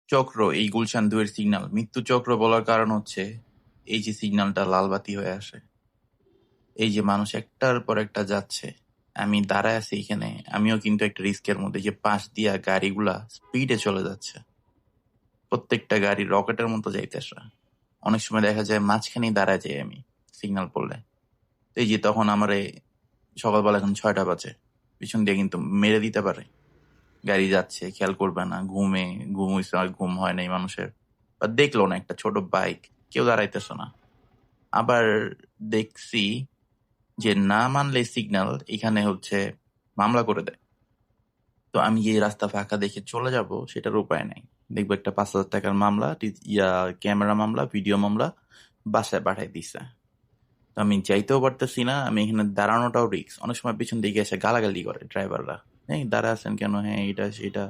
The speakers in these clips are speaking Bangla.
চক্র, এই গুলশান 2 এর সিগন্যাল মৃত্যু চক্র বলার কারণ হচ্ছে এই যে সিগন্যালটা লাল বাতি হয়ে আসে, এই যে মানুষ একটার পর একটা যাচ্ছে, আমি দাঁড়ায় আছি এখানে, আমিও কিন্তু একটা রিস্কের মধ্যে, যে পাশ দিয়া গাড়িগুলা স্পিডে চলে যাচ্ছে, প্রত্যেকটা গাড়ি রকেটের মতো যাইতেছে। অনেক সময় দেখা যায় মাঝখানেই দাঁড়ায় যাই আমি সিগন্যাল পড়লে। তো এই যে তখন আমারে সকালবেলা এখন 6টা বাজে, পিছন দিয়ে কিন্তু মেরে দিতে পারে, গাড়ি যাচ্ছে খেয়াল করবে না, ঘুম হইছে আর ঘুম হয় নাই মানুষের, বা দেখলো না একটা ছোট বাইক, কেউ দাঁড়াইতেছে না। আবার দেখছি যে না মানলে সিগন্যাল এখানে হচ্ছে মামলা করে দেয়। তো আমি যে রাস্তা ফাঁকা দেখে চলে যাব সেটার উপায় নাই, দেখবো একটা 5,000 টাকার মামলা, ক্যামেরা মামলা, ভিডিও মামলা, বাসায় পাঠাই দিছে। তো আমি যাইতেও পারতেছি না, আমি এখানে দাঁড়ানোটাও রিস্ক। অনেক সময় পিছন দিকে এসে গালাগালি করে ড্রাইভাররা, হ্যাঁ দাঁড়া আছেন কেন, হ্যাঁ এটা সেটা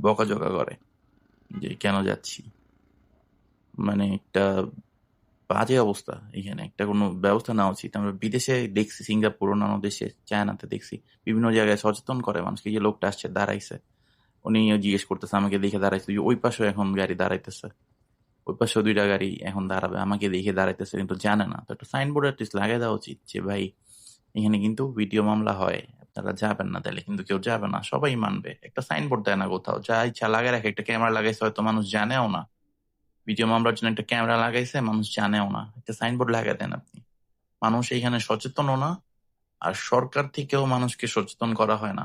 বকাঝকা করে যে কেন যাচ্ছি। মানে একটা বাজে অবস্থা, এখানে একটা কোনো ব্যবস্থা নেওয়া উচিত। আমরা বিদেশে দেখছি, সিঙ্গাপুর, অন্যান্য দেশে, চায়নাতে দেখছি বিভিন্ন জায়গায় সচেতন করে মানুষকে, যে লোকটা আসছে দাঁড়াইছে, উনি জিজ্ঞেস করতেছে আমাকে দেখে দাঁড়াইছে, ওই পাশেও এখন গাড়ি দাঁড়াইতেছে, ওই পাশেও 2টা গাড়ি এখন দাঁড়াবে, আমাকে দেখে দাঁড়াইতেছে কিন্তু জানে না। তো একটা সাইনবোর্ড অ্যাটলিস্ট লাগিয়ে দেওয়া উচিত যে ভাই এখানে কিন্তু ভিডিও মামলা হয়, আপনারা যাবেন না। তাহলে কিন্তু কেউ যাবে না, সবাই মানবে। একটা সাইনবোর্ড দেয় না কোথাও, যা ইচ্ছা লাগায় রাখে, একটা ক্যামেরা লাগাইছে হয়তো মানুষ জানেও না, ভিডিও মামলার জন্য একটা ক্যামেরা লাগাইছে মানুষ জানেও না, একটা সাইনবোর্ড লাগাই দেন আপনি। মানুষ এখানে সচেতনও না, আর সরকার থেকেও মানুষকে সচেতন করা হয় না।